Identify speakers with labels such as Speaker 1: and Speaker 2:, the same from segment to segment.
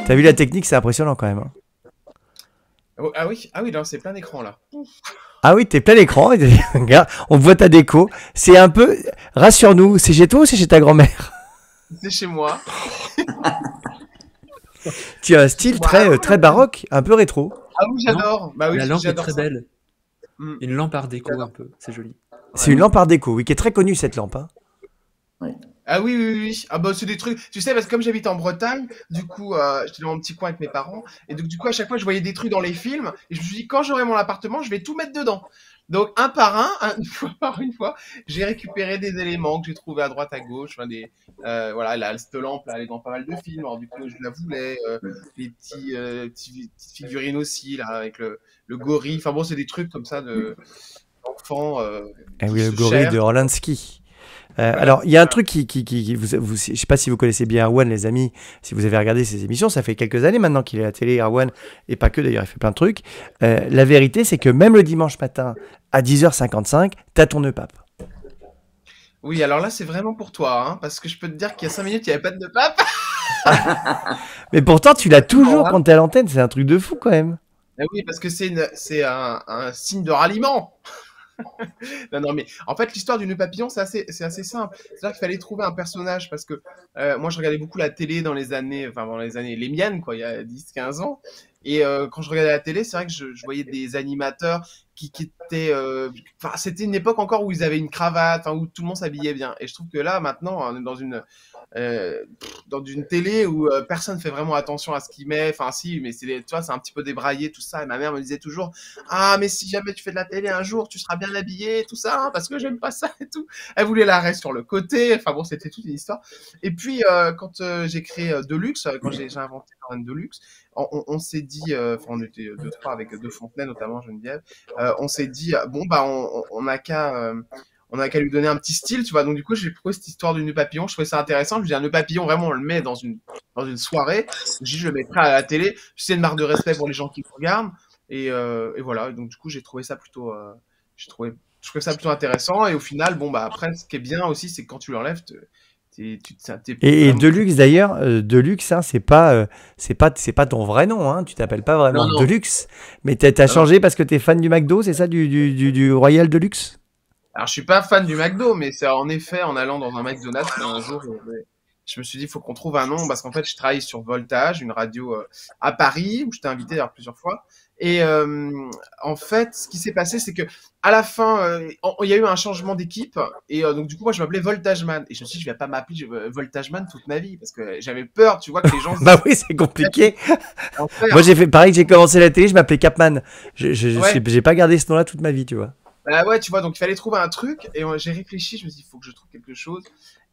Speaker 1: T'as vu la technique, c'est impressionnant quand même. Hein.
Speaker 2: Ah oui, là, c'est plein d'écran, là.
Speaker 1: Ah oui, t'es plein écran. Regarde, on voit ta déco. C'est un peu. Rassure-nous, c'est chez toi ou c'est chez ta grand-mère?
Speaker 2: C'est chez moi.
Speaker 1: Tu as un style très baroque, un peu rétro.
Speaker 2: Ah oui,
Speaker 3: Non,
Speaker 2: j'adore. Bah oui,
Speaker 3: la lampe est
Speaker 2: j'adore
Speaker 3: très
Speaker 2: ça.
Speaker 3: belle.
Speaker 2: Mm.
Speaker 3: Une lampe art déco un peu, c'est joli.
Speaker 1: C'est une lampe art déco, oui, qui est très connue cette lampe. Hein.
Speaker 4: Oui.
Speaker 2: Ah oui, oui, oui, oui. Ah bah c'est des trucs. Tu sais, parce que comme j'habite en Bretagne, du coup, j'étais dans mon petit coin avec mes parents, et donc du coup, à chaque fois, je voyais des trucs dans les films, et je me suis dit, quand j'aurai mon appartement, je vais tout mettre dedans. Donc, un par un, une fois par une fois, j'ai récupéré des éléments que j'ai trouvés à droite, à gauche. Enfin, voilà, là, cette lampe, là, elle est dans pas mal de films, alors du coup, je la voulais. Les petites figurines aussi, là, avec le gorille. Enfin bon, c'est des trucs comme ça d'enfants
Speaker 1: Eh
Speaker 2: qui
Speaker 1: oui, le
Speaker 2: se
Speaker 1: gorille
Speaker 2: cherchent.
Speaker 1: de Orlansky.
Speaker 2: Voilà,
Speaker 1: Alors, il y a un
Speaker 2: voilà.
Speaker 1: truc je sais pas si vous connaissez bien Erwan, les amis, si vous avez regardé ses émissions, ça fait quelques années maintenant qu'il est à la télé, Erwan, et pas que d'ailleurs, il fait plein de trucs. La vérité, c'est que même le dimanche matin, à 10h55, t'as ton nœud pape.
Speaker 2: Oui, alors là, c'est vraiment pour toi, hein, parce que je peux te dire qu'il y a 5 minutes, il n'y avait pas de pape.
Speaker 1: Mais pourtant, tu l'as toujours
Speaker 2: Voilà.
Speaker 1: quand t'es à l'antenne, c'est un truc de fou quand même.
Speaker 2: Ah oui, parce que c'est un signe de ralliement. Non, non, mais en fait, l'histoire du nœud papillon, c'est assez simple. C'est-à-dire qu'il fallait trouver un personnage parce que moi, je regardais beaucoup la télé dans les années, les miennes, quoi, il y a 10, 15 ans. Et quand je regardais la télé, c'est vrai que je voyais des animateurs qui étaient. Enfin, c'était une époque encore où ils avaient une cravate, enfin, où tout le monde s'habillait bien. Et je trouve que là, maintenant, on est dans une télé où personne fait vraiment attention à ce qu'il met. Enfin, si, mais tu vois, c'est un petit peu débraillé, tout ça. Et ma mère me disait toujours, ah, mais si jamais tu fais de la télé un jour, tu seras bien habillé, tout ça, hein, parce que j'aime pas ça et tout. Elle voulait l'arrêt sur le côté. Enfin bon, c'était toute une histoire. Et puis, quand j'ai créé Deluxe, quand j'ai inventé Lorraine Deluxe, on s'est dit, enfin, on était deux, trois avec deux Fontenay, notamment Geneviève, on s'est dit, bon, bah, on a qu'à lui donner un petit style, tu vois. Donc, du coup, j'ai pris cette histoire du nœud papillon. Je trouvais ça intéressant. Je me dis, un nœud papillon, vraiment, on le met dans une soirée. Je dis, je le mettrai à la télé. C'est une marque de respect pour les gens qui me regardent. Et voilà. Donc, du coup, j'ai trouvé ça plutôt, je trouvais ça plutôt intéressant. Et au final, bon, bah, après, ce qui est bien aussi, c'est que quand tu l'enlèves, t'es
Speaker 1: Et
Speaker 2: vraiment plus.
Speaker 1: Deluxe d'ailleurs, Deluxe, hein, c'est pas ton vrai nom, hein, tu t'appelles pas
Speaker 2: Non,
Speaker 1: vraiment
Speaker 2: non,
Speaker 1: Deluxe, mais t'as
Speaker 2: non, non.
Speaker 1: changé parce que t'es fan du McDo, c'est ça, du Royal Deluxe?
Speaker 2: Alors, je suis pas fan du McDo, mais c'est en effet en allant dans un McDonald's un jour, je me suis dit, il faut qu'on trouve un nom, parce qu'en fait, je travaille sur Voltage, une radio à Paris, où je t'ai invité d'ailleurs plusieurs fois. Et en fait, ce qui s'est passé, c'est que à la fin, il y a eu un changement d'équipe, et donc du coup, moi, je m'appelais Voltageman. Et je me suis dit, je vais pas m'appeler Voltageman toute ma vie, parce que j'avais peur, tu vois, que les gens se
Speaker 1: Bah
Speaker 2: disent,
Speaker 1: oui, c'est compliqué.
Speaker 2: l'enfer.
Speaker 1: Moi j'ai fait pareil, j'ai commencé la télé, je m'appelais Capman.
Speaker 2: Ouais.
Speaker 1: J'ai pas gardé ce nom-là toute ma vie, tu vois.
Speaker 2: Bah ouais, tu vois, donc il fallait trouver un truc, et j'ai réfléchi, je me suis dit, il faut que je trouve quelque chose.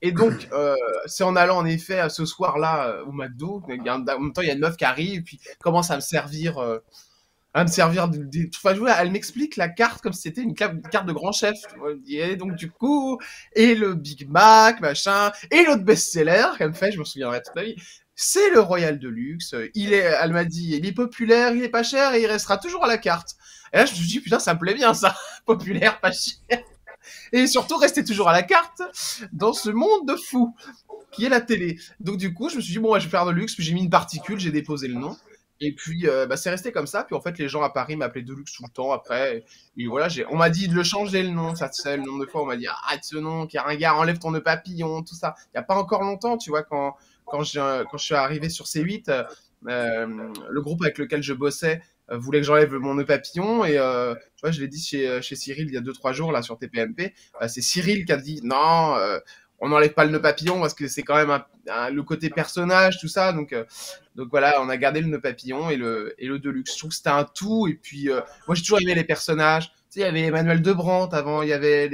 Speaker 2: Et donc, c'est en allant en effet à ce soir-là au McDo, en même temps, il y a une meuf qui arrive, et puis commence à me servir enfin, je vois, elle m'explique la carte comme si c'était une carte de grand chef. Tu vois. Et donc, du coup, et le Big Mac, machin, et l'autre best-seller qu'elle me fait, je m'en souviendrai toute ma vie. C'est le Royal Deluxe. Elle m'a dit, il est populaire, il est pas cher, et il restera toujours à la carte. Et là, je me suis dit, putain, ça me plaît bien, ça. Populaire, pas cher. Et surtout, rester toujours à la carte dans ce monde de fou qui est la télé. Donc, du coup, je me suis dit, bon, ouais, je vais faire de luxe, puis j'ai mis une particule, j'ai déposé le nom. Et puis, bah, c'est resté comme ça. Puis, en fait, les gens à Paris m'appelaient Deluxe tout le temps après. Et voilà, on m'a dit de le changer le nom. Ça, tu sais, le nombre de fois, on m'a dit, arrête ce nom, qui est ringard, enlève ton nœud papillon, tout ça. Il n'y a pas encore longtemps, tu vois, quand je suis arrivé sur C8, le groupe avec lequel je bossais voulait que j'enlève mon nœud papillon. Et tu vois, je l'ai dit chez Cyril il y a 2, 3 jours, là, sur TPMP. C'est Cyril qui a dit, non, on n'enlève pas le nœud papillon parce que c'est quand même le côté personnage, tout ça. Donc voilà, on a gardé le nœud papillon et le Deluxe. Je trouve que c'était un tout. Et puis, moi, j'ai toujours aimé les personnages. Tu sais, il y avait Emmanuel Debrandt avant, il y avait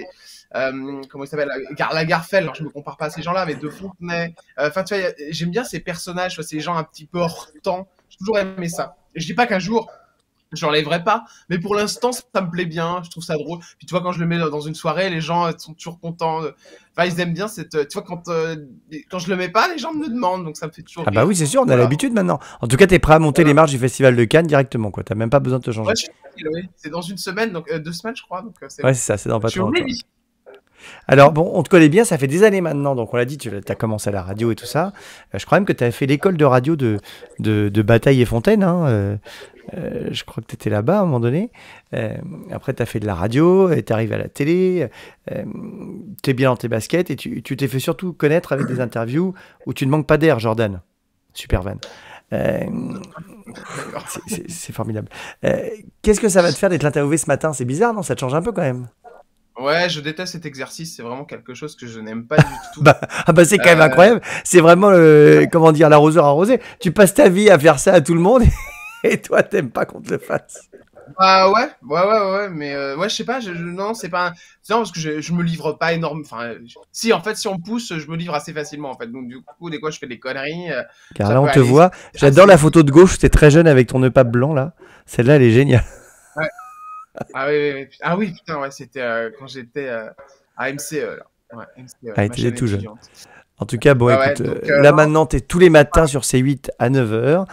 Speaker 2: comment il s'appelle, Lagarfel. Alors, je me compare pas à ces gens-là, mais De Fontenay. Enfin, tu vois, j'aime bien ces personnages, tu vois, ces gens un petit peu hors temps. J'ai toujours aimé ça. Et je dis pas qu'un jour, je l'enlèverai pas, mais pour l'instant, ça me plaît bien, je trouve ça drôle. Puis tu vois, quand je le mets dans une soirée, les gens sont toujours contents. Enfin, ils aiment bien tu vois, quand je le mets pas, les gens me le demandent, donc ça me fait toujours
Speaker 1: Ah bah
Speaker 2: rire.
Speaker 1: oui, c'est sûr, on a
Speaker 2: Voilà.
Speaker 1: l'habitude maintenant. En tout cas, t'es prêt à monter
Speaker 2: Voilà.
Speaker 1: les marches du Festival de Cannes directement, quoi. T'as même pas besoin de te
Speaker 2: Ouais,
Speaker 1: changer.
Speaker 2: je suis tranquille, oui. C'est dans une semaine, donc 2 semaines, je crois, donc
Speaker 1: Ouais, c'est ça, c'est dans
Speaker 2: je
Speaker 1: pas
Speaker 2: suis
Speaker 1: trop longtemps.
Speaker 2: ready.
Speaker 1: Alors, bon, on te connaît bien, ça fait des années maintenant, donc on l'a dit, tu as commencé à la radio et tout ça. Je crois même que tu as fait l'école de radio de Bataille et Fontaine, hein. Je crois que tu étais là-bas à un moment donné. Après, tu as fait de la radio, tu es arrivé à la télé, tu es bien dans tes baskets et tu t'es fait surtout connaître avec des interviews où tu ne manques pas d'air, Jordan. Super van. C'est formidable. Qu'est-ce que ça va te faire d'être interviewé ce matin? C'est bizarre, non? Ça te change un peu quand même.
Speaker 2: Ouais, je déteste cet exercice, c'est vraiment quelque chose que je n'aime pas du tout.
Speaker 1: Bah c'est quand même incroyable. C'est vraiment comment dire, l'arroseur arrosé. Tu passes ta vie à faire ça à tout le monde et toi t'aimes pas qu'on te le fasse.
Speaker 2: Bah ouais, mais ouais, je sais pas, non, c'est pas, non, parce que je me livre pas énorme, enfin, si, en fait, si on me pousse, je me livre assez facilement, en fait, donc du coup, des fois, je fais des conneries.
Speaker 1: Car là, on te voit. J'adore la photo de gauche, t'es très jeune avec ton nœud pape blanc, là. Celle-là, elle est géniale.
Speaker 2: Ouais. Ah oui, putain, ouais, c'était quand j'étais à MCE, là. Ouais, MCE,
Speaker 1: Ah, t'étais tout jeune.
Speaker 2: étudiante.
Speaker 1: En tout cas, bon, écoute,
Speaker 2: donc,
Speaker 1: là maintenant, tu es tous les matins sur C8 à 9h.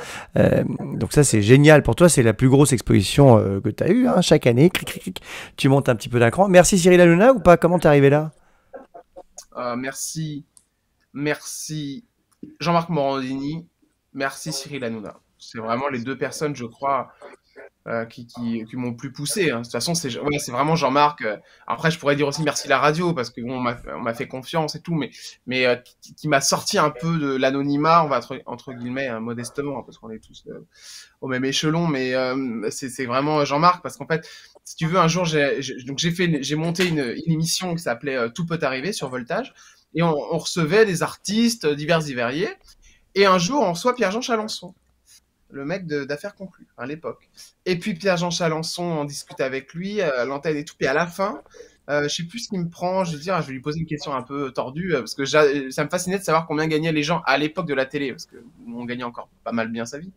Speaker 1: Donc ça, c'est génial. Pour toi, c'est la plus grosse exposition que tu as eue, hein, chaque année. Cric, cric, cric. Tu montes un petit peu d'un cran. Merci Cyril Hanouna ou pas? Comment t'es arrivé là?
Speaker 2: Merci Jean-Marc Morandini, merci Cyril Hanouna. C'est vraiment les deux personnes, je crois, qui m'ont plus poussé. Hein. De toute façon, c'est vraiment Jean-Marc. Après, je pourrais dire aussi merci la radio, parce qu'on m'a fait confiance et tout, mais qui m'a sorti un peu de l'anonymat, on va entre guillemets, hein, modestement, hein, parce qu'on est tous au même échelon, mais c'est vraiment Jean-Marc, parce qu'en fait, si tu veux, un jour, j'ai monté une émission qui s'appelait Tout peut arriver sur Voltage, et on recevait des artistes divers et variés, et un jour, on reçoit Pierre-Jean Chalençon, le mec d'Affaires conclues, à l'époque. Et puis Pierre-Jean Chalençon, on discute avec lui, à l'antenne et tout, puis à la fin, je sais plus ce qu'il me prend, je vais lui poser une question un peu tordue, parce que ça me fascinait de savoir combien gagnaient les gens à l'époque de la télé, parce que on gagnait encore pas mal bien sa vie,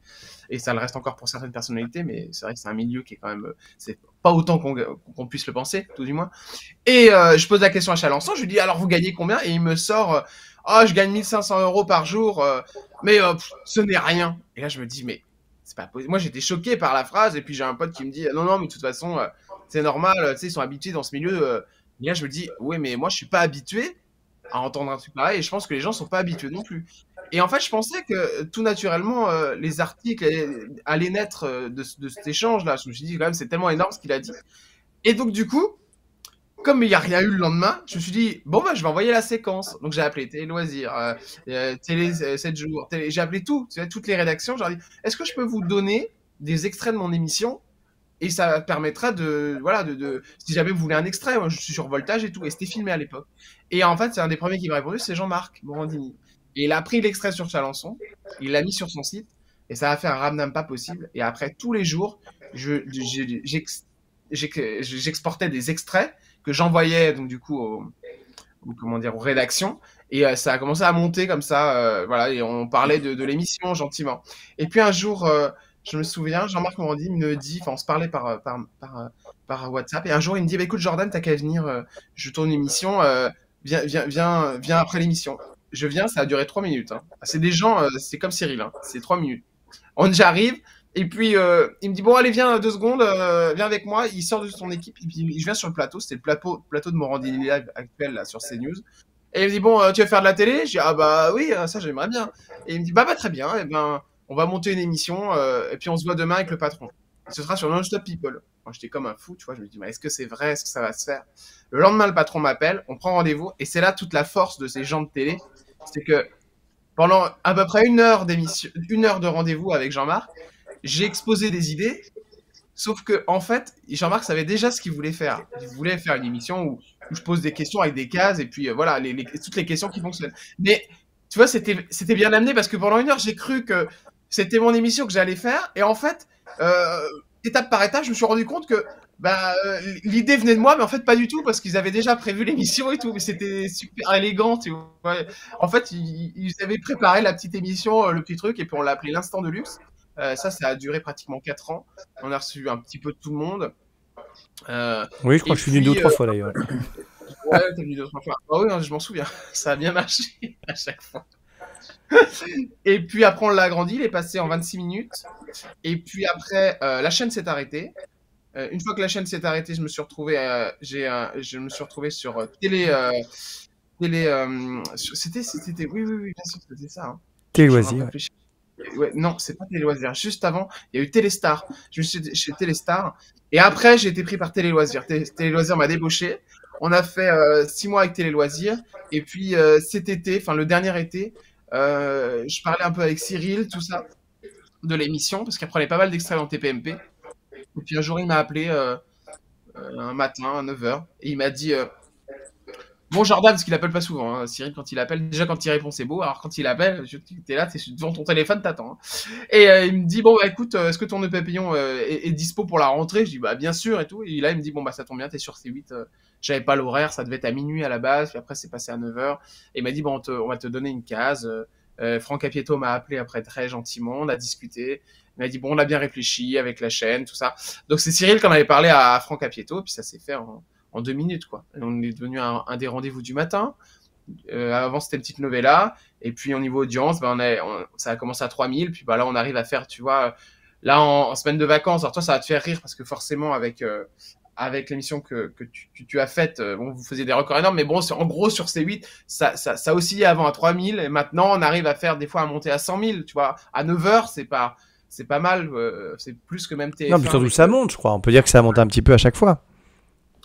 Speaker 2: et ça le reste encore pour certaines personnalités, mais c'est vrai que c'est un milieu qui est quand même, c'est pas autant qu'on puisse le penser, tout du moins. Et je pose la question à Chalençon, je lui dis alors vous gagnez combien? Et il me sort je gagne 1500 € par jour, mais ce n'est rien. Et là je me dis mais c'est pas possible. Moi j'étais choqué par la phrase, et puis j'ai un pote qui me dit non mais de toute façon c'est normal, tu sais ils sont habitués dans ce milieu. Et là je me dis ouais mais moi je suis pas habitué à entendre un truc pareil, et je pense que les gens sont pas habitués non plus. Et en fait je pensais que tout naturellement les articles allaient naître de cet échange là. Je me suis dit quand même c'est tellement énorme ce qu'il a dit. Et donc du coup, comme il n'y a rien eu le lendemain, je me suis dit, bon, bah, je vais envoyer la séquence. Donc, j'ai appelé Télé Loisirs, Télé 7 jours, j'ai appelé toutes les rédactions. J'ai dit, est-ce que je peux vous donner des extraits de mon émission? Et ça permettra si jamais vous voulez un extrait, moi, je suis sur Voltage et tout, et c'était filmé à l'époque. Et en fait, c'est un des premiers qui m'a répondu, c'est Jean-Marc Morandini. Et il a pris l'extrait sur Chalençon, il l'a mis sur son site, et ça a fait un ramdam pas possible. Et après, tous les jours, j'exportais des extraits que j'envoyais donc du coup aux rédactions, et ça a commencé à monter comme ça, voilà, et on parlait de l'émission gentiment. Et puis un jour, je me souviens, Jean-Marc Morandini me dit, enfin on se parlait par WhatsApp, et un jour il me dit bah, écoute Jordan, t'as qu'à venir, je tourne une émission, viens après l'émission. Je viens, ça a duré 3 minutes. Hein. C'est des gens, c'est comme Cyril, hein, c'est 3 minutes. J'arrive, et puis il me dit bon allez viens 2 secondes, viens avec moi. Il sort de son équipe, et puis je viens sur le plateau, c'était le plateau de Morandini Live actuel là sur CNews. Et il me dit bon tu veux faire de la télé? Je dis ah bah oui ça j'aimerais bien. Et il me dit bah très bien, et ben on va monter une émission et puis on se voit demain avec le patron. Et ce sera sur Non-Stop People. Moi j'étais comme un fou, tu vois, je me dis mais est-ce que c'est vrai, est-ce que ça va se faire? Le lendemain le patron m'appelle, on prend rendez-vous, et c'est là toute la force de ces gens de télé, c'est que pendant à peu près 1 heure d'émission, 1 heure de rendez-vous avec Jean-Marc, j'ai exposé des idées, sauf que en fait, Jean-Marc savait déjà ce qu'il voulait faire. Il voulait faire une émission où je pose des questions avec des cases, et puis voilà, toutes les questions qui fonctionnent. Mais tu vois, c'était bien amené, parce que pendant 1 heure, j'ai cru que c'était mon émission que j'allais faire, et en fait, étape par étape, je me suis rendu compte que l'idée venait de moi, mais en fait pas du tout, parce qu'ils avaient déjà prévu l'émission et tout, mais c'était super élégant, tu vois. En fait, ils avaient préparé la petite émission, le petit truc, et puis on l'a appelé l'Instant de Luxe. Ça a duré pratiquement 4 ans. On a reçu un petit peu de tout le monde.
Speaker 1: Oui, je crois que je suis venu 2 ou 3 fois d'ailleurs.
Speaker 2: Ouais, t'es venu 2 ou 3 fois. Ah oui, je m'en souviens. Ça a bien marché à chaque fois. Et puis après, on l'a agrandi, il est passé en 26 minutes. Et puis après, la chaîne s'est arrêtée. Une fois que la chaîne s'est arrêtée, je me suis retrouvé, je me suis retrouvé sur c'était, oui, oui, oui, bien sûr, c'était ça. Hein.
Speaker 1: Télé
Speaker 2: Je suis en train de
Speaker 1: Loisirs.
Speaker 2: réfléchir. Ouais, non, c'est pas Télé Loisirs. Juste avant, il y a eu Téléstar. Je me suis chez Téléstar. Et après, j'ai été pris par Télé Loisirs. Télé Loisirs m'a débauché. On a fait 6 mois avec Télé Loisirs. Et puis cet été, enfin le dernier été, je parlais un peu avec Cyril, tout ça, de l'émission, parce qu'elle prenait pas mal d'extraits en TPMP. Et puis un jour, il m'a appelé un matin à 9h. Et il m'a dit bon, Jordan, parce qu'il appelle pas souvent, hein. Cyril, quand il appelle, déjà quand il répond, c'est beau. Alors quand il appelle, t'es là, t'es devant ton téléphone, t'attends. Hein. Et il me dit, bon, bah écoute, est-ce que ton EP Papillon est dispo pour la rentrée? Je dis, bah bien sûr, et tout. Et là, il me dit, bon, bah ça tombe bien, t'es sur C8. J'avais pas l'horaire, ça devait être à minuit à la base, puis après, c'est passé à 9h. Et il m'a dit, bon, on va te donner une case. Franck Apieto m'a appelé après très gentiment, on a discuté. Il m'a dit, bon, on a bien réfléchi avec la chaîne, tout ça. Donc c'est Cyril qui en avait parlé à Franck Apieto, puis ça s'est fait en 2 minutes, quoi. Et on est devenu un des rendez-vous du matin. Avant, c'était une petite novella. Et puis, au niveau audience, ça a commencé à 3000. Puis, bah, là, on arrive à faire, tu vois, là, en semaine de vacances. Alors, toi, ça va te faire rire parce que forcément, avec l'émission que tu as faite, bon, vous faisiez des records énormes. Mais bon, en gros, sur ces 8, ça oscillait avant à 3000. Et maintenant, on arrive à faire des fois à monter à 100 000. Tu vois, à 9h, c'est pas mal. C'est plus que même TF1.
Speaker 1: Non, mais surtout, ça monte, je crois. On peut dire que ça monte un petit peu à chaque fois.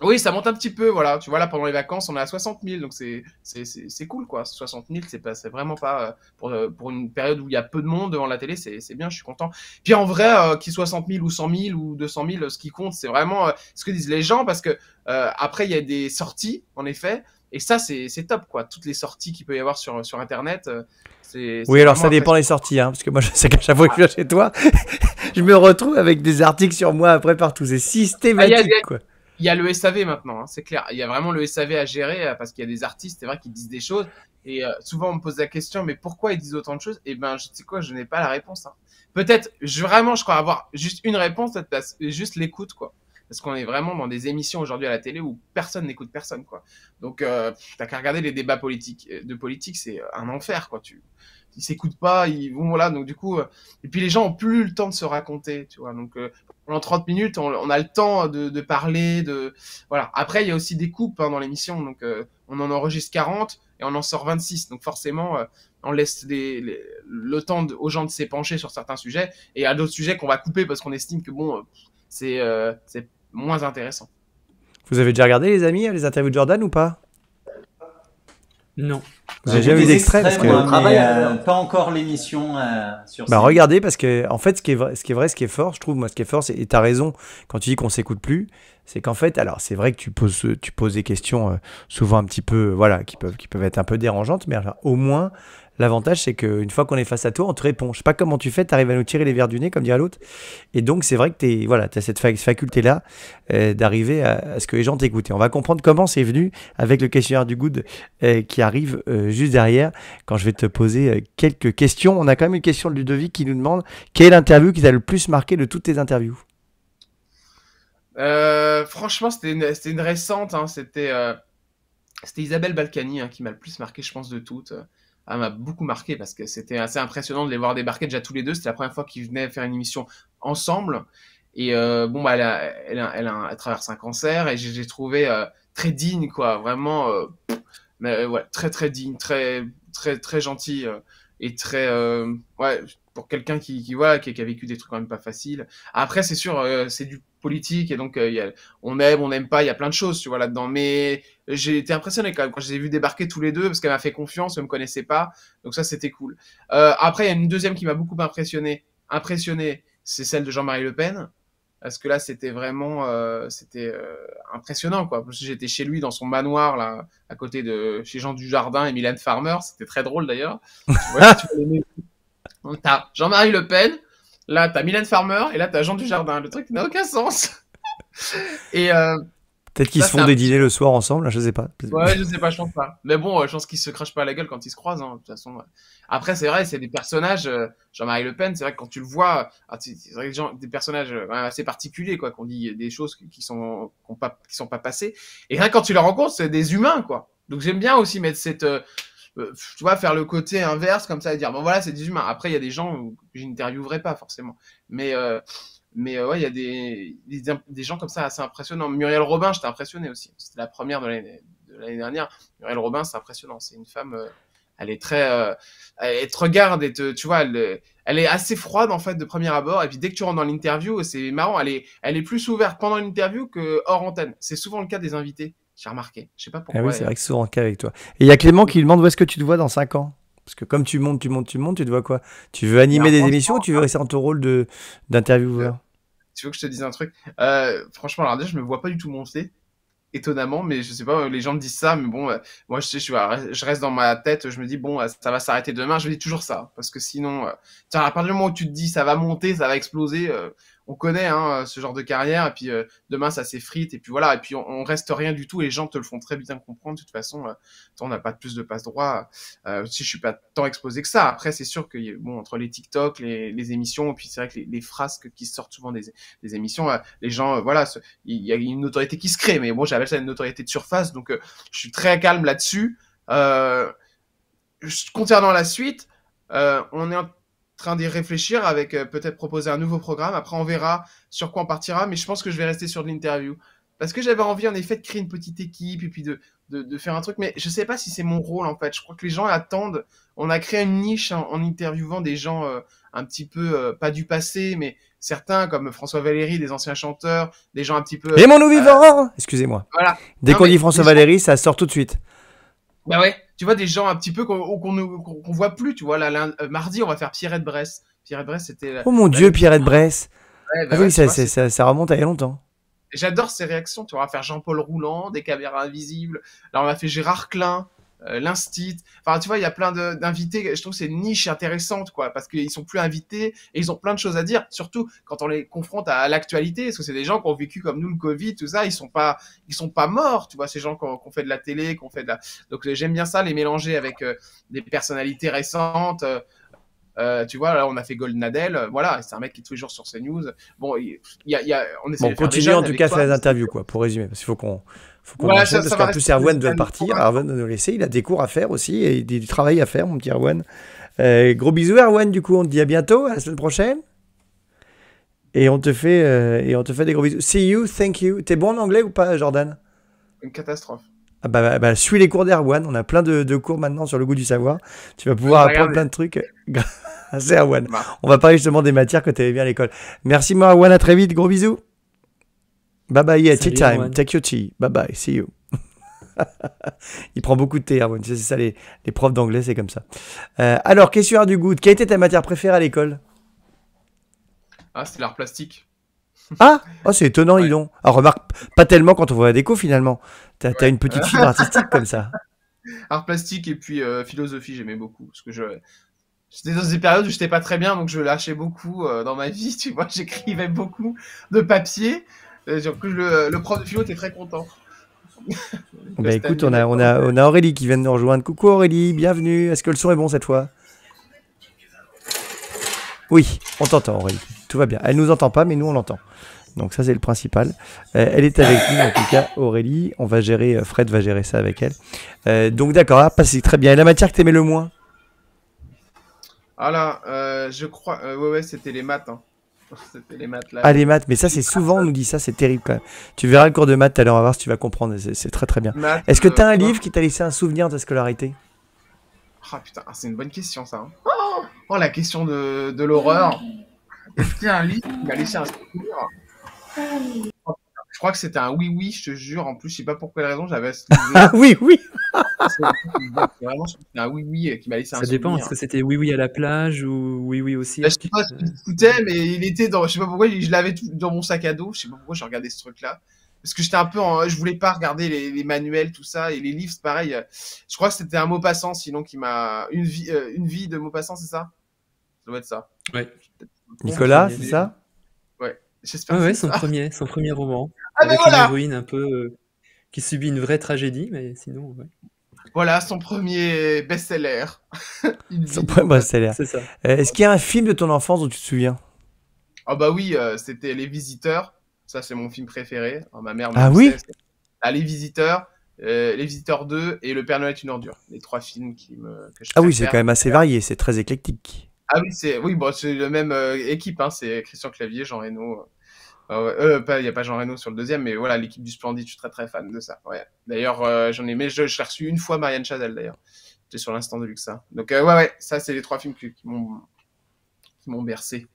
Speaker 2: Oui, ça monte un petit peu, voilà. Tu vois, là, pendant les vacances, on est à 60 000, donc c'est cool, quoi. 60 000, c'est vraiment pas, pour une période où il y a peu de monde devant la télé, c'est bien, je suis content. Puis en vrai, qu'il y ait 60 000 ou 100 000 ou 200 000, ce qui compte, c'est vraiment ce que disent les gens, parce que après, il y a des sorties, en effet, et ça, c'est top, quoi. Toutes les sorties qu'il peut y avoir sur Internet,
Speaker 1: oui, alors ça dépend des sorties, hein, parce que moi, je sais qu'à chaque fois que je viens chez toi, je me retrouve avec des articles sur moi après partout. C'est systématique, quoi.
Speaker 2: Il y a le SAV maintenant, hein, c'est clair. Il y a vraiment le SAV à gérer parce qu'il y a des artistes, c'est vrai, qui disent des choses. Et souvent, on me pose la question, mais pourquoi ils disent autant de choses? Et ben, je sais quoi, je n'ai pas la réponse. Hein. Peut-être, je crois avoir juste une réponse, juste l'écoute, quoi. Parce qu'on est vraiment dans des émissions aujourd'hui à la télé où personne n'écoute personne, quoi. Donc, t'as qu'à regarder les débats politiques. De politique, c'est un enfer, quoi. Ils s'écoutent pas, voilà. Donc, du coup, et puis les gens ont plus le temps de se raconter, tu vois. Donc, pendant 30 minutes, on a le temps de parler, voilà. Après, il y a aussi des coupes dans l'émission, donc on en enregistre 40 et on en sort 26. Donc forcément, on laisse le temps aux gens de s'épancher sur certains sujets et à d'autres sujets qu'on va couper parce qu'on estime que bon, c'est moins intéressant.
Speaker 1: Vous avez déjà regardé, les amis, les interviews de Jordan ou pas?
Speaker 3: Non.
Speaker 1: Vous avez jamais vu d'extrait parce
Speaker 4: que pas encore l'émission sur.
Speaker 1: Bah regardez, parce que en fait, ce qui est vrai, ce qui est fort, je trouve, moi, ce qui est fort, et t'as raison quand tu dis qu'on s'écoute plus, c'est qu'en fait, alors c'est vrai que tu poses des questions souvent un petit peu, voilà, qui peuvent être un peu dérangeantes, mais alors, au moins l'avantage, c'est qu'une fois qu'on est face à toi, on te répond. Je sais pas comment tu fais, tu arrives à nous tirer les verres du nez, comme dirait l'autre. Et donc, c'est vrai que t'as cette faculté-là d'arriver à ce que les gens t'écoutent. Et on va comprendre comment c'est venu avec le questionnaire du Good qui arrive juste derrière, quand je vais te poser quelques questions. On a quand même une question de Ludovic qui nous demande quelle est l'interview qui t'a le plus marqué de toutes tes interviews?
Speaker 2: Franchement, c'était une récente. Hein, c'était Isabelle Balkany qui m'a le plus marqué, je pense, de toutes. Elle m'a beaucoup marqué parce que c'était assez impressionnant de les voir débarquer déjà tous les deux. C'était la première fois qu'ils venaient faire une émission ensemble. Et bon, bah, elle traverse un cancer et j'ai trouvé très digne, quoi. Vraiment, mais ouais, très très digne, très très très gentil et très ouais, pour quelqu'un qui a vécu des trucs quand même pas faciles. Après, c'est sûr, c'est du politique et donc on aime, on n'aime pas, il y a plein de choses, tu vois, là-dedans. Mais j'ai été impressionné quand même quand je les ai vus débarquer tous les deux parce qu'elle m'a fait confiance, elle me connaissait pas, donc ça c'était cool. Après, il y a une deuxième qui m'a beaucoup impressionné, c'est celle de Jean-Marie Le Pen. Parce que là, c'était vraiment, impressionnant, quoi. Parce que j'étais chez lui dans son manoir là, à côté de chez Jean Dujardin et Mylène Farmer. C'était très drôle d'ailleurs. Donc t'as Jean-Marie Le Pen, là t'as Mylène Farmer et là t'as Jean Dujardin. Le truc n'a aucun sens. Et
Speaker 1: peut-être qu'ils se font des dîners le soir ensemble, je sais pas.
Speaker 2: Ouais, je sais pas, je pense pas. Mais bon, je pense qu'ils se crachent pas la gueule quand ils se croisent, hein, de toute façon. Après, c'est vrai, c'est des personnages, Jean-Marie Le Pen, c'est vrai que quand tu le vois, c'est vrai que des personnages assez particuliers, quoi, qu'on dit des choses qui sont pas passées. Et rien quand tu les rencontres, c'est des humains, quoi. Donc j'aime bien aussi mettre tu vois, faire le côté inverse comme ça et dire, bon voilà, c'est des humains. Après, il y a des gens que j'interviewerai pas forcément. Mais Mais ouais, il y a des gens comme ça assez impressionnants. Muriel Robin, j'étais impressionné aussi. C'était la première de l'année dernière. Muriel Robin, c'est impressionnant. C'est une femme, elle est très, elle te regarde et tu vois, elle est assez froide en fait de premier abord. Et puis dès que tu rentres dans l'interview, c'est marrant. Elle est plus ouverte pendant l'interview que hors antenne. C'est souvent le cas des invités. J'ai remarqué. Je sais pas
Speaker 1: Ah
Speaker 2: pourquoi.
Speaker 1: oui, c'est vrai que c'est souvent le cas avec toi. Et il y a Clément qui demande où est-ce que tu te vois dans 5 ans. Parce que comme tu montes, tu te vois quoi? Tu veux animer des émissions ou tu veux rester dans ton rôle d'intervieweur?
Speaker 2: Tu veux que je te dise un truc? Franchement, alors déjà, je me vois pas du tout monter, étonnamment, mais je sais pas, les gens me disent ça, mais bon, moi, je reste dans ma tête, je me dis, bon, ça va s'arrêter demain, je dis toujours ça, parce que sinon, tiens, à partir du moment où tu te dis, ça va monter, ça va exploser, on connaît hein, ce genre de carrière, et puis demain, ça s'effrite, et puis voilà, et puis on reste rien du tout, et les gens te le font très bien comprendre, de toute façon, on n'a pas plus de passe-droit, si je suis pas tant exposé que ça, après, c'est sûr que, bon, entre les TikTok, les émissions, et puis c'est vrai que les phrases qui sortent souvent des émissions, les gens, voilà, il y a une notoriété qui se crée, mais bon, j'appelle ça une notoriété de surface, donc je suis très calme là-dessus. Concernant la suite, on est en train d'y réfléchir avec peut-être proposer un nouveau programme. Après, on verra sur quoi on partira, mais je pense que je vais rester sur de l'interview. Parce que j'avais envie, en effet, de créer une petite équipe et puis de faire un truc, mais je sais pas si c'est mon rôle, en fait. Je crois que les gens attendent. On a créé une niche en interviewant des gens un petit peu, pas du passé, mais certains, comme François Valéry, des anciens chanteurs, des gens un petit peu...
Speaker 1: Raymond Vivant Excusez-moi.
Speaker 2: Voilà.
Speaker 1: Dès
Speaker 2: Non,
Speaker 1: qu'on
Speaker 2: mais
Speaker 1: dit François
Speaker 2: des gens-
Speaker 1: Valéry, ça sort tout de suite.
Speaker 2: Bah ouais, tu vois, des gens un petit peu qu'on voit plus, tu vois. Là, mardi, on va faire Pierrette Bresse. Pierrette Bresse, c'était...
Speaker 1: Oh mon Dieu, Pierrette Bresse.
Speaker 2: Ouais,
Speaker 1: Ah
Speaker 2: bah
Speaker 1: oui,
Speaker 2: ouais, tu vois,
Speaker 1: ça remonte à il y a longtemps.
Speaker 2: j'adore ces réactions. Tu vois, on va faire Jean-Paul Rouland, des caméras invisibles. Là, on a fait Gérard Klein, l'Instit. Enfin, tu vois, il y a plein d'invités. Je trouve que c'est une niche intéressante, quoi, parce qu'ils sont plus invités et ils ont plein de choses à dire. Surtout quand on les confronte à l'actualité, parce que c'est des gens qui ont vécu comme nous le Covid, tout ça. Ils sont pas morts, tu vois, ces gens qui ont fait de la télé, qui ont fait de la. Donc j'aime bien ça, les mélanger avec des personnalités récentes. Tu vois, là, on a fait Golden Adele, voilà, c'est un mec qui est tous les jours sur CNews. Bon, on essaie
Speaker 1: Bon,
Speaker 2: de faire des
Speaker 1: continue
Speaker 2: jeunes
Speaker 1: en tout
Speaker 2: avec
Speaker 1: cas à
Speaker 2: toi,
Speaker 1: faire les
Speaker 2: mais
Speaker 1: interviews, quoi, pour résumer. Parce qu'il faut qu'on
Speaker 2: voilà,
Speaker 1: enchaîne,
Speaker 2: ça
Speaker 1: parce
Speaker 2: va
Speaker 1: qu'en plus,
Speaker 2: rester
Speaker 1: Erwan doit
Speaker 2: des
Speaker 1: partir.
Speaker 2: pour
Speaker 1: Erwan doit nous laisser. Il a des cours à faire aussi et du travail à faire, mon petit Erwan. Gros bisous, Erwan. Du coup, on te dit à bientôt, à la semaine prochaine. Et on te fait des gros bisous. See you, thank you. T'es bon en anglais ou pas, Jordan?
Speaker 2: une catastrophe.
Speaker 1: Ah bah, suis les cours d'Erwan. On a plein de cours maintenant sur le goût du savoir. Tu vas pouvoir apprendre
Speaker 2: Regardez.
Speaker 1: plein de trucs grâce à Erwan.
Speaker 2: Bah,
Speaker 1: On va parler justement des matières que tu avais bien à l'école. Merci, moi, Erwan. À très vite. Gros bisous. Bye bye. Yeah, tea
Speaker 3: Salut,
Speaker 1: time.
Speaker 3: Erwan.
Speaker 1: Take your tea. Bye bye. See you. Il prend beaucoup de thé, Erwan. C'est ça, les profs d'anglais, c'est comme ça. Alors, question du goût. Quelle était ta matière préférée à l'école?
Speaker 2: c'est l'art plastique.
Speaker 1: Ah, oh, c'est étonnant,
Speaker 2: Ouais.
Speaker 1: ils l'ont. Alors, remarque, pas tellement quand on voit la déco finalement. T'as
Speaker 2: Ouais.
Speaker 1: une petite fibre artistique comme ça.
Speaker 2: Art plastique et puis philosophie, j'aimais beaucoup. Parce que j'étais dans des périodes où j'étais pas très bien, donc je lâchais beaucoup dans ma vie, tu vois. J'écrivais beaucoup de papier. Du coup, le prof de philo était très content.
Speaker 1: Bah écoute, on a Aurélie qui vient de nous rejoindre. Coucou Aurélie, bienvenue. Est-ce que le son est bon cette fois? Oui, on t'entend Aurélie. Tout va bien. Elle nous entend pas, mais nous on l'entend. Donc ça c'est le principal. Elle est avec nous en tout cas, Aurélie. On va gérer, Fred va gérer ça avec elle. Donc d'accord, passez très bien. Et la matière que t'aimais le moins?
Speaker 2: Ah là, je crois... ouais, c'était les maths. Hein. C'était les maths là.
Speaker 1: Ah les maths, mais ça c'est souvent on nous dit ça, c'est terrible quand même. Tu verras le cours de maths tout à l'heure, on va voir si tu vas comprendre. C'est très très bien.
Speaker 2: Maths,
Speaker 1: Est-ce que t'as un
Speaker 2: ouais.
Speaker 1: livre qui t'a laissé un souvenir de ta scolarité?
Speaker 2: Ah putain, c'est une bonne question ça. Hein. Oh, la question de l'horreur. Est-ce qu'il y a un livre qui m'a laissé un souvenir? Je crois que c'était un oui-oui, je te jure. En plus, je sais pas pour quelle raison, j'avais ce livre.
Speaker 1: Ah oui, oui.
Speaker 2: C'est vraiment c'était un oui-oui qui m'a laissé un
Speaker 3: Ça dépend,
Speaker 2: souvenir.
Speaker 3: est-ce que c'était oui oui à la plage ou oui oui au
Speaker 2: Bah, je
Speaker 3: cirque
Speaker 2: sais pas ce qu'il foutait, mais il était dans. Je sais pas pourquoi, je l'avais dans mon sac à dos. Je sais pas pourquoi j'ai regardé ce truc-là. Parce que j'étais un peu je voulais pas regarder les manuels, tout ça, et les livres, c'est pareil. Je crois que c'était un Maupassant, sinon qui m'a. Une vie de Maupassant, c'est ça? Ça doit être ça.
Speaker 3: Ouais.
Speaker 1: Nicolas,
Speaker 3: premier
Speaker 1: c'est
Speaker 3: livre.
Speaker 1: ça?
Speaker 2: J'espère
Speaker 3: Ouais,
Speaker 2: que
Speaker 3: ouais,
Speaker 2: c'est ça.
Speaker 3: son premier roman.
Speaker 2: Ah, mais
Speaker 3: Avec
Speaker 2: voilà!
Speaker 3: une héroïne un peu qui subit une vraie tragédie, mais sinon, ouais.
Speaker 2: Voilà, son premier best-seller. Une vie
Speaker 1: Son
Speaker 2: de
Speaker 1: premier
Speaker 2: Maupassant.
Speaker 1: best-seller.
Speaker 3: C'est ça.
Speaker 1: Est-ce qu'il y a un film de ton enfance dont tu te souviens?
Speaker 2: Ah bah oui, c'était Les Visiteurs. Ça, c'est mon film préféré. Alors, ma mère me
Speaker 1: Ah
Speaker 2: le
Speaker 1: oui?
Speaker 2: sait, Les Visiteurs, Les Visiteurs 2 et Le Père Noël est une ordure. Les trois films que je
Speaker 1: Ah oui, c'est
Speaker 2: préfère.
Speaker 1: quand même assez varié, c'est très éclectique.
Speaker 2: Ah oui, oui, bon, c'est la même équipe, hein, c'est Christian Clavier, Jean Reno. Il n'y a pas Jean Reno sur le deuxième, mais voilà, l'équipe du Splendide, je suis très très fan de ça. Ouais. D'ailleurs, j'en ai, mais je l'ai reçu une fois Marianne Chazelle d'ailleurs. J'étais sur l'instant de Luxa. Donc ouais, ça c'est les 3 films qui m'ont bercé.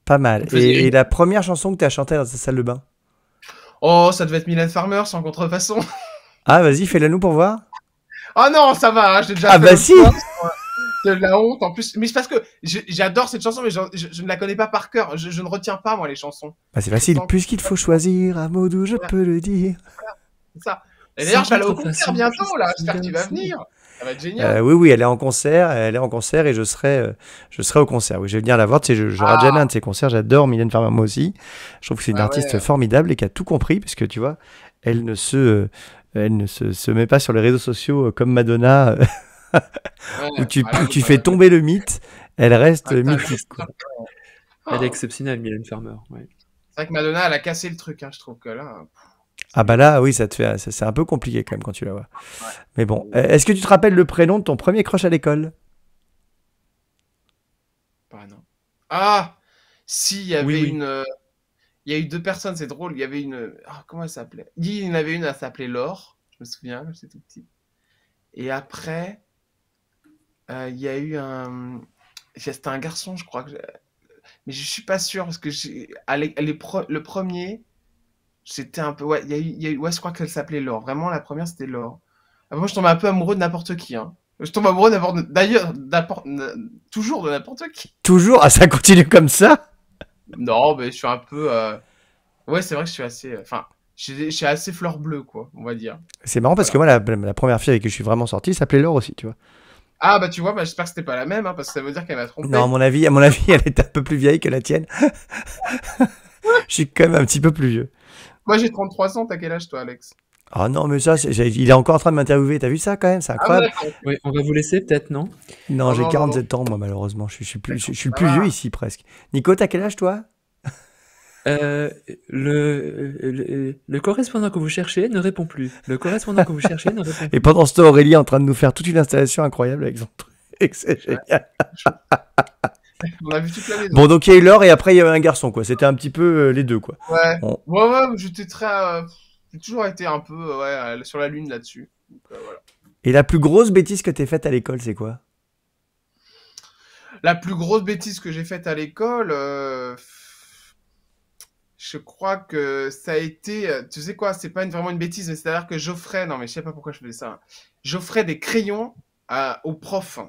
Speaker 1: Pas mal.
Speaker 2: On faisait
Speaker 1: Et la première chanson que tu as chantée dans ta salle de bain?
Speaker 2: Oh, ça devait être Mylène Farmer sans contrefaçon.
Speaker 1: Ah, vas-y, fais-la nous pour voir.
Speaker 2: Oh non, ça va, hein, j'ai déjà
Speaker 1: Ah
Speaker 2: fait
Speaker 1: bah
Speaker 2: l'autre
Speaker 1: si.
Speaker 2: fois, de la honte en plus. Mais c'est parce que j'adore cette chanson, mais je ne la connais pas par cœur. Je ne retiens pas moi les chansons.
Speaker 1: Bah, c'est facile.
Speaker 2: Pourtant,
Speaker 1: Puisqu'il faut choisir un mot d'où je
Speaker 2: voilà,
Speaker 1: peux le dire.
Speaker 2: c'est ça. Et d'ailleurs, je vais aller au
Speaker 3: contrefaçon,
Speaker 2: concert bientôt là.
Speaker 3: je
Speaker 2: J'espère que tu vas
Speaker 3: suis
Speaker 2: venir. Ça va être génial.
Speaker 1: Oui, oui, elle est en concert et je serai au concert. Oui, je vais venir la voir. Tu sais, j'aurai déjà un de ses concerts. J'adore Mylène Farmer, moi aussi. Je trouve que c'est une
Speaker 2: Ah
Speaker 1: artiste
Speaker 2: ouais.
Speaker 1: formidable et qui a tout compris, parce que tu vois, elle ne se met pas sur les réseaux sociaux comme Madonna, où
Speaker 2: Ouais,
Speaker 1: tu fais tomber le mythe. Elle reste mythique, quoi.
Speaker 3: Elle est exceptionnelle, Mylène Farmer. Ouais.
Speaker 2: C'est vrai que Madonna, elle a cassé le truc, hein, je trouve que là.
Speaker 1: Ah bah là, oui, c'est un peu compliqué quand même quand tu la vois.
Speaker 2: Ouais.
Speaker 1: Mais bon, est-ce que tu te rappelles le prénom de ton premier crush à l'école?
Speaker 2: Bah non. Ah, si, il y avait
Speaker 3: Oui, oui.
Speaker 2: il y a eu 2 personnes, c'est drôle. Il y avait comment elle s'appelait? Il y en avait une, elle s'appelait Laure. Je me souviens, quand j'étais tout petit. Et après, il y a eu c'était un garçon, je crois. Mais je suis pas sûr parce que le premier, c'était un peu. Ouais, ouais, je crois qu'elle s'appelait Laure. Vraiment, la première, c'était Laure. Après, moi, je tombe un peu amoureux de n'importe qui. Hein. Je tombe amoureux d'ailleurs, toujours de n'importe qui.
Speaker 1: Toujours? Ah, ça continue comme ça?
Speaker 2: Non, mais je suis un peu. Ouais, c'est vrai que je suis assez. Enfin, je suis assez fleur bleue, quoi, on va dire.
Speaker 1: C'est marrant parce que
Speaker 2: Voilà.
Speaker 1: moi, la première fille avec qui je suis vraiment sorti s'appelait Laure aussi, tu vois.
Speaker 2: Ah, bah, tu vois, bah, j'espère que c'était pas la même, hein, parce que ça veut dire qu'elle m'a trompé.
Speaker 1: Non, à mon avis, elle était un peu plus vieille que la tienne. Je suis quand même un petit peu plus vieux.
Speaker 2: Moi, j'ai 33 ans, t'as quel âge, toi, Alex?
Speaker 1: Ah non, mais ça, il est encore en train de m'interviewer. T'as vu ça quand même? C'est
Speaker 2: Ah, ouais,
Speaker 1: incroyable.
Speaker 2: d'accord.
Speaker 3: Oui, on va vous laisser peut-être, non?
Speaker 1: Non,
Speaker 2: Non,
Speaker 1: j'ai
Speaker 2: non, non, non.
Speaker 1: 47 ans, moi, malheureusement. Je suis le
Speaker 2: Ça
Speaker 1: plus vieux
Speaker 2: va.
Speaker 1: ici, presque. Nico, t'as quel âge, toi?
Speaker 3: Le correspondant que vous cherchez ne répond plus. Le correspondant que vous cherchez ne répond
Speaker 1: Et
Speaker 3: plus.
Speaker 1: pendant ce temps, Aurélie est en train de nous faire toute une installation incroyable avec son truc. C'est
Speaker 2: Ouais,
Speaker 1: génial.
Speaker 2: on a vu toute la maison.
Speaker 1: Bon, donc il y a eu Laure et après il y avait un garçon, quoi. C'était un petit peu les deux, quoi.
Speaker 2: Ouais.
Speaker 1: Bon.
Speaker 2: Ouais, j'étais très. J'ai toujours été un peu sur la lune là-dessus. Donc, voilà.
Speaker 1: Et la plus grosse bêtise que t'aies faite à l'école, c'est quoi?
Speaker 2: La plus grosse bêtise que j'ai faite à l'école, je crois que ça a été. Tu sais quoi, c'est pas vraiment une bêtise, mais c'est-à-dire que j'offrais. Non, mais je sais pas pourquoi je faisais ça. J'offrais des crayons aux profs.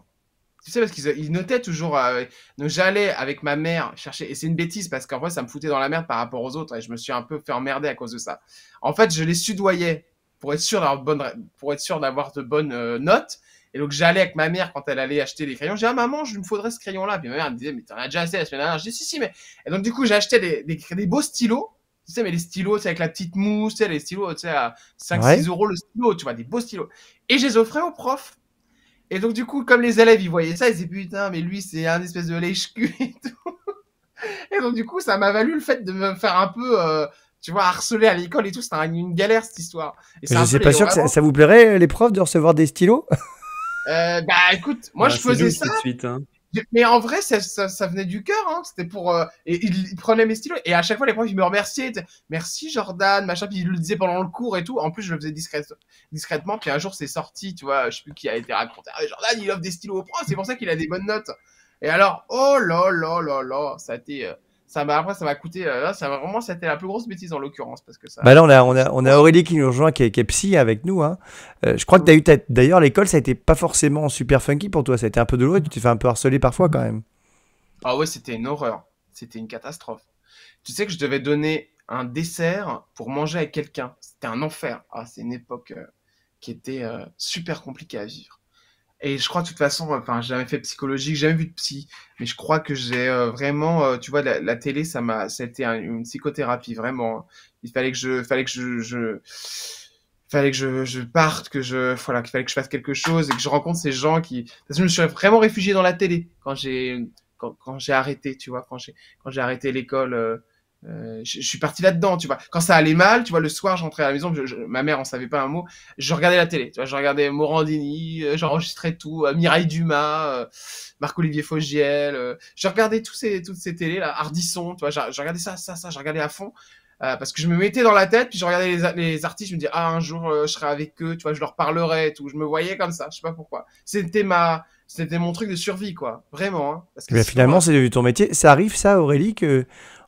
Speaker 2: Tu sais, parce qu'ils notaient toujours. Donc j'allais avec ma mère chercher. Et c'est une bêtise parce qu'en vrai, ça me foutait dans la merde par rapport aux autres. Et je me suis un peu fait emmerder à cause de ça. En fait, je les sudoyais pour être sûr d'avoir de bonnes notes. Et donc j'allais avec ma mère quand elle allait acheter les crayons. J'ai dit, ah maman, il me faudrait ce crayon-là. Puis ma mère me disait, mais t'en as déjà assez la semaine dernière. Je dis, si, mais. Et donc du coup, j'ai acheté des beaux stylos. Tu sais, mais les stylos, tu sais, avec la petite mousse, tu sais, les stylos, tu sais, à 5-6
Speaker 1: Ouais.
Speaker 2: euros le stylo, tu vois, des beaux stylos. Et je les offrais aux profs. Et donc, du coup, comme les élèves, ils voyaient ça, ils disaient, putain, mais lui, c'est un espèce de lèche-cul et tout. Et donc, du coup, ça m'a valu le fait de me faire un peu, tu vois, harceler à l'école et tout. C'était une galère, cette histoire. Et c'est
Speaker 1: Je
Speaker 2: un
Speaker 1: sais
Speaker 2: peu
Speaker 1: pas sûr que
Speaker 2: vraiment.
Speaker 1: ça vous plairait, les profs, de recevoir des stylos?
Speaker 2: Bah, écoute, moi,
Speaker 3: Ah,
Speaker 2: je
Speaker 3: c'est
Speaker 2: faisais
Speaker 3: louche
Speaker 2: ça.
Speaker 3: tout de suite, hein.
Speaker 2: Mais en vrai, ça venait du cœur, hein. C'était pour. Et il prenait mes stylos. Et à chaque fois, les profs, ils me remerciaient. Ils disaient, merci Jordan, machin. Puis ils le disaient pendant le cours et tout. En plus, je le faisais discrètement. Puis un jour, c'est sorti, tu vois. Je sais plus qui a été raconté. Ah, Jordan, il offre des stylos aux profs. C'est pour ça qu'il a des bonnes notes. Et alors, oh là là là là. Ça a été. Après, ça m'a coûté. Là, c'était la plus grosse bêtise en l'occurrence. Parce que ça.
Speaker 1: Bah là, on a Aurélie qui nous rejoint, qui est psy avec nous, hein. Je crois que d'ailleurs, l'école, ça a été pas forcément super funky pour toi. Ça a été un peu douloureux. Tu t'es fait un peu harceler parfois, quand même.
Speaker 2: Ah ouais, c'était une horreur. C'était une catastrophe. Tu sais que je devais donner un dessert pour manger avec quelqu'un. C'était un enfer. Ah, c'est une époque qui était super compliquée à vivre. Et je crois de toute façon, enfin, j'ai jamais fait psychologie, j'ai jamais vu de psy, mais je crois que j'ai vraiment, tu vois, la télé, c'était une psychothérapie vraiment. Il fallait que je parte, voilà, qu'il fallait que je fasse quelque chose et que je rencontre ces gens qui. Parce que je me suis vraiment réfugié dans la télé quand j'ai arrêté, tu vois, quand j'ai arrêté l'école. Je suis parti là-dedans, tu vois. Quand ça allait mal, tu vois, le soir, je rentrais à la maison, ma mère en savait pas un mot, je regardais la télé, tu vois, je regardais Morandini, j'enregistrais tout, Mireille Dumas, Marc-Olivier Fogiel, je regardais toutes ces télés, là, Ardisson, tu vois, je regardais ça, je regardais à fond, parce que je me mettais dans la tête, puis je regardais les artistes, je me disais, ah, un jour, je serai avec eux, tu vois, je leur parlerai, et tout, je me voyais comme ça, je sais pas pourquoi. C'était mon truc de survie, quoi, vraiment, hein, parce que
Speaker 1: Mais
Speaker 2: sinon,
Speaker 1: finalement, c'est devenu ton métier. Ça arrive, ça, Aurélie, que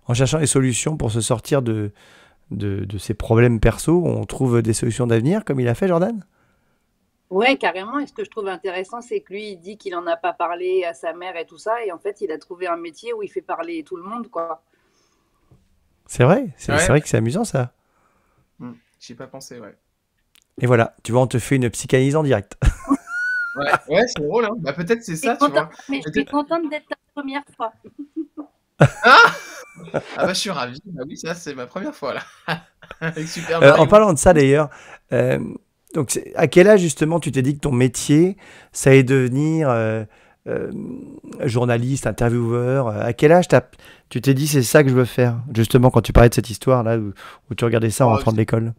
Speaker 1: en cherchant des solutions pour se sortir de ses problèmes perso, on trouve des solutions d'avenir, comme il a fait, Jordan?
Speaker 5: Ouais, carrément. Et ce que je trouve intéressant, c'est que lui, il dit qu'il en a pas parlé à sa mère et tout ça. Et en fait, il a trouvé un métier où il fait parler tout le monde, quoi.
Speaker 1: C'est vrai, c'est
Speaker 2: ouais,
Speaker 1: vrai que c'est amusant, ça.
Speaker 2: j'y ai pas pensé, ouais.
Speaker 1: Et voilà, tu vois, on te fait une psychanalyse en direct.
Speaker 2: Ouais, c'est drôle, hein. Bah, peut-être c'est ça, tu vois.
Speaker 5: Mais je suis contente d'être ta première fois.
Speaker 2: Ah bah, je suis ravi. Bah oui, ça, c'est ma première fois, là. Avec Super
Speaker 1: En
Speaker 2: Mario.
Speaker 1: parlant de ça, d'ailleurs, donc à quel âge, justement, tu t'es dit que ton métier, ça allait devenir journaliste, intervieweur? À quel âge tu t'es dit, c'est ça que je veux faire? Justement, quand tu parlais de cette histoire-là, où tu regardais ça en
Speaker 2: Oh,
Speaker 1: rentrant de l'école.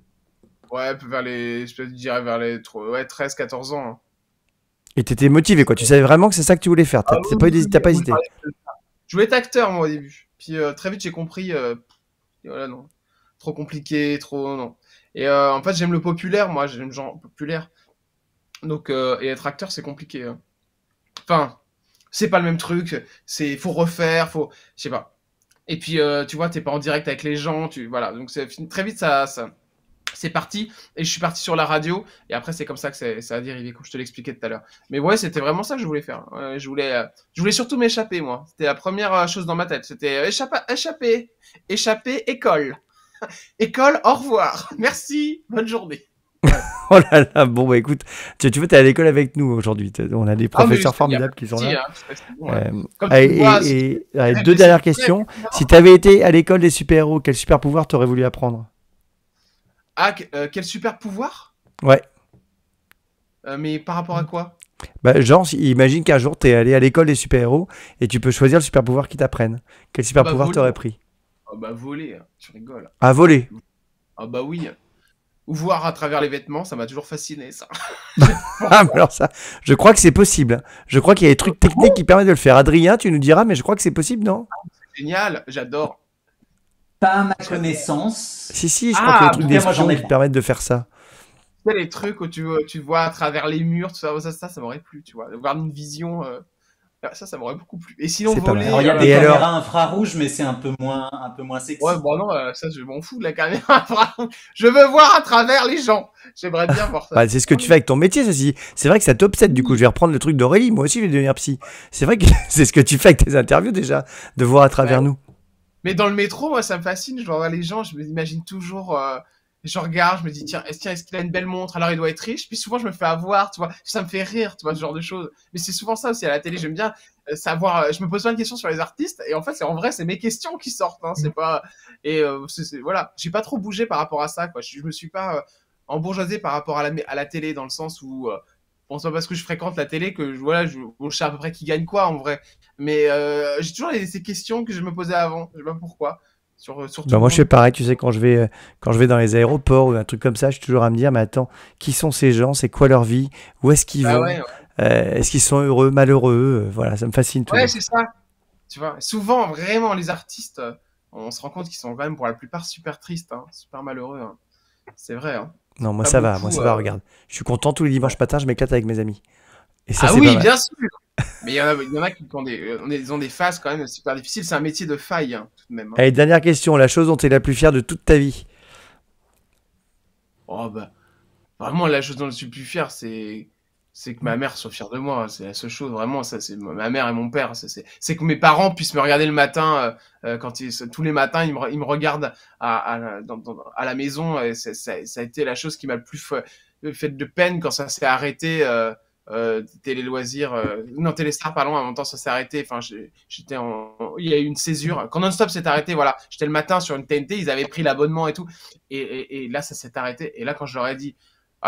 Speaker 2: Ouais, je dirais vers les 13, 14 ans, hein.
Speaker 1: Et t'étais motivé, quoi. Tu savais vraiment que c'est ça que tu voulais faire.
Speaker 2: Ah
Speaker 1: T'as pas hésité.
Speaker 2: Je voulais être acteur, moi, au début. Puis très vite, j'ai compris, voilà, non. Trop compliqué, trop, non. Et en fait, j'aime le populaire, moi, j'aime le genre populaire. Donc, et être acteur, c'est compliqué, hein. Enfin, c'est pas le même truc, faut refaire, je sais pas. Et puis, tu vois, t'es pas en direct avec les gens, voilà. Donc, très vite, c'est parti. Et je suis parti sur la radio. Et après, c'est comme ça que ça a dérivé, comme je te l'expliquais tout à l'heure. Mais ouais, c'était vraiment ça que je voulais faire. Je voulais surtout m'échapper, moi. C'était la première chose dans ma tête. C'était échapper, école. École, au revoir. Merci, bonne journée.
Speaker 1: Oh là là, bon, bah écoute, tu vois, t'es à l'école avec nous aujourd'hui. On a des professeurs formidables qui sont là. Et deux dernières questions. Si t'avais été à l'école des super-héros, quel super pouvoir t'aurais voulu apprendre?
Speaker 2: Ah, quel super pouvoir?
Speaker 1: Ouais.
Speaker 2: Mais par rapport à quoi?
Speaker 1: Bah, genre, imagine qu'un jour t'es allé à l'école des super-héros et tu peux choisir le super pouvoir qu'ils t'apprennent. Quel super pouvoir t'aurais pris?
Speaker 2: Ah bah voler, tu rigoles.
Speaker 1: À voler?
Speaker 2: Ah bah oui. Ou voir à travers les vêtements, ça m'a toujours fasciné, ça.
Speaker 1: Ah, mais alors ça, je crois que c'est possible. Je crois qu'il y a des trucs techniques qui permettent de le faire. Adrien, tu nous diras, mais je crois que c'est possible, non?
Speaker 2: C'est génial, j'adore.
Speaker 4: Pas à ma connaissance.
Speaker 1: Si, je crois qu'il y a des trucs d'espion qui permettent de faire ça.
Speaker 2: Tu sais, les trucs où tu vois à travers les murs, tout ça, ça m'aurait plu, tu vois. Avoir une vision, ça m'aurait beaucoup plu. Et sinon, voler...
Speaker 4: Alors, il y a des caméras infrarouges, mais c'est un peu moins sexy.
Speaker 2: Ouais, bon, non, ça, je m'en fous de la caméra infrarouge. Je veux voir à travers les gens. J'aimerais bien voir ça.
Speaker 1: Bah, c'est ce que tu fais avec ton métier, ceci. C'est vrai que ça t'obsède, du coup. Je vais reprendre le truc d'Aurélie. Moi aussi, je vais devenir psy. C'est vrai que c'est ce que tu fais avec tes interviews, déjà, de voir à travers nous.
Speaker 2: Mais dans le métro, moi, ça me fascine. Je vois les gens, je m'imagine toujours... je regarde, je me dis, tiens, est-ce qu'il a une belle montre? Alors, il doit être riche. Puis souvent, je me fais avoir, tu vois. Ça me fait rire, tu vois, ce genre de choses. Mais c'est souvent ça aussi à la télé. J'aime bien savoir... je me pose plein de questions sur les artistes. Et en fait, en vrai, c'est mes questions qui sortent. Hein, c'est pas... Et voilà, j'ai pas trop bougé par rapport à ça, quoi. Je me suis pas embourgeoisé par rapport à la télé, dans le sens où... Bon, c'est pas parce que je fréquente la télé que je sais à peu près qui gagne quoi, en vrai. Mais j'ai toujours ces questions que je me posais avant. Je sais pas pourquoi.
Speaker 1: Bah moi je fais pareil, tu sais, quand je vais dans les aéroports ou un truc comme ça, je suis toujours à me dire, mais attends, qui sont ces gens, c'est quoi leur vie, où est-ce qu'ils vont, est-ce qu'ils sont heureux, malheureux, voilà, ça me fascine.
Speaker 2: Ouais, c'est ça. Tu vois, souvent, vraiment, les artistes, on se rend compte qu'ils sont quand même pour la plupart super tristes, hein, super malheureux. Hein. C'est vrai. Hein.
Speaker 1: Non, moi ça va, regarde. Je suis content tous les dimanches matins, je m'éclate avec mes amis. Et ça,
Speaker 2: oui, bien sûr. Mais il y en a qui ont des phases quand même super difficiles. C'est un métier de faille, hein, tout de même. Hein.
Speaker 1: Allez, dernière question. La chose dont tu es la plus fière de toute ta vie?
Speaker 2: Oh, bah. Vraiment, la chose dont je suis le plus fier, c'est que ma mère soit fière de moi. C'est la seule chose, vraiment. Ça, c'est ma mère et mon père. C'est que mes parents puissent me regarder le matin, tous les matins, ils me regardent à la maison. Et ça a été la chose qui m'a le plus fait de peine quand ça s'est arrêté. Télé loisirs, non Téléstar pardon, à un moment ça s'est arrêté. Enfin, il y a eu une césure quand Non-Stop s'est arrêté. Voilà, j'étais le matin sur une TNT, ils avaient pris l'abonnement et tout, et là ça s'est arrêté. Et là quand je leur ai dit,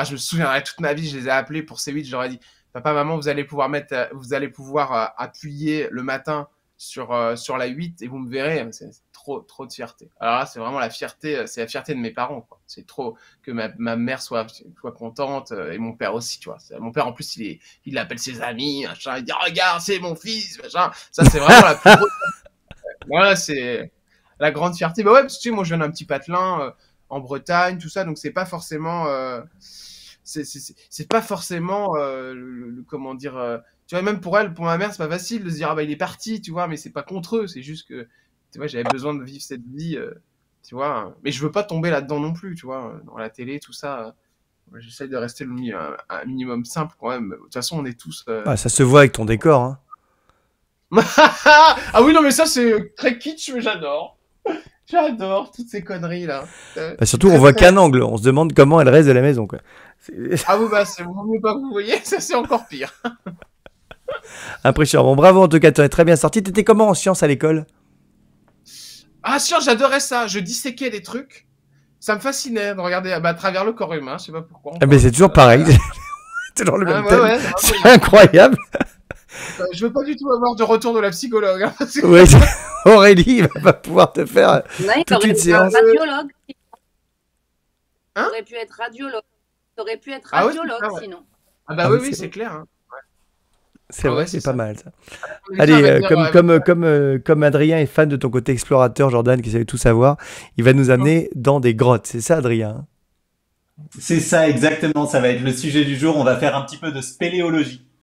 Speaker 2: je me souviendrai toute ma vie, je les ai appelés pour C8, je leur ai dit, papa, maman, vous allez pouvoir appuyer le matin sur la 8 et vous me verrez, c'est trop de fierté. Alors là, c'est vraiment la fierté de mes parents, quoi. C'est trop que ma mère soit contente et mon père aussi, tu vois. Mon père, en plus, il appelle ses amis, machin, il dit regarde, c'est mon fils, machin. Ça, c'est vraiment la plus grosse. Voilà, c'est la grande fierté. Bah ouais, parce que tu sais, moi, je viens d'un petit patelin en Bretagne, tout ça, donc c'est pas forcément, c'est pas forcément, comment dire, tu vois, même pour ma mère, c'est pas facile de se dire ah bah il est parti, tu vois, mais c'est pas contre eux, c'est juste que, tu vois, j'avais besoin de vivre cette vie, tu vois, mais je veux pas tomber là-dedans non plus, tu vois, dans la télé, tout ça. J'essaie de rester un minimum simple quand même. De toute façon, on est tous.
Speaker 1: Ah, ça se voit avec ton décor, hein.
Speaker 2: Ah oui, non, mais ça, c'est très kitsch, mais j'adore. J'adore toutes ces conneries là.
Speaker 1: Bah, surtout, on voit qu'un angle. On se demande comment elle reste de la maison, quoi.
Speaker 2: Ah oui, bah, c'est vaut mieux pas que vous voyez, ça, c'est encore pire.
Speaker 1: Impressionnant. Bon, bravo, en tout cas, tu es très bien sorti. T'étais comment en sciences à l'école?
Speaker 2: Ah, sûr, j'adorais ça. Je disséquais des trucs. Ça me fascinait de regarder à travers le corps humain. Je sais pas pourquoi.
Speaker 1: Ah, mais c'est toujours pareil. Toujours le même thème.
Speaker 2: Ouais,
Speaker 1: C'est incroyable.
Speaker 2: Je veux pas du tout avoir de retour de la psychologue. Hein, parce que...
Speaker 1: Ouais, Aurélie va pas pouvoir te faire
Speaker 5: Non, il
Speaker 1: toute
Speaker 5: aurait
Speaker 1: une
Speaker 5: pu être
Speaker 1: séance.
Speaker 5: radiologue.
Speaker 2: Hein
Speaker 5: T'aurais pu être radiologue. T'aurais pu être
Speaker 2: Ah ouais, c'est
Speaker 5: radiologue
Speaker 2: ça, ouais.
Speaker 5: sinon.
Speaker 2: Ah bah
Speaker 1: Ah
Speaker 2: oui,
Speaker 1: oui,
Speaker 2: oui,
Speaker 1: c'est
Speaker 2: c'est clair. Hein.
Speaker 1: C'est
Speaker 2: Ah
Speaker 1: vrai,
Speaker 2: ouais,
Speaker 1: c'est
Speaker 2: c'est
Speaker 1: pas
Speaker 2: ça.
Speaker 1: mal ça.
Speaker 2: Les gens
Speaker 1: Allez,
Speaker 2: allaient dire,
Speaker 1: comme Adrien est fan de ton côté explorateur, Jordan, qui savait tout savoir, il va nous amener dans des grottes. C'est ça, Adrien?
Speaker 4: C'est ça exactement, ça va être le sujet du jour. On va faire un petit peu de spéléologie.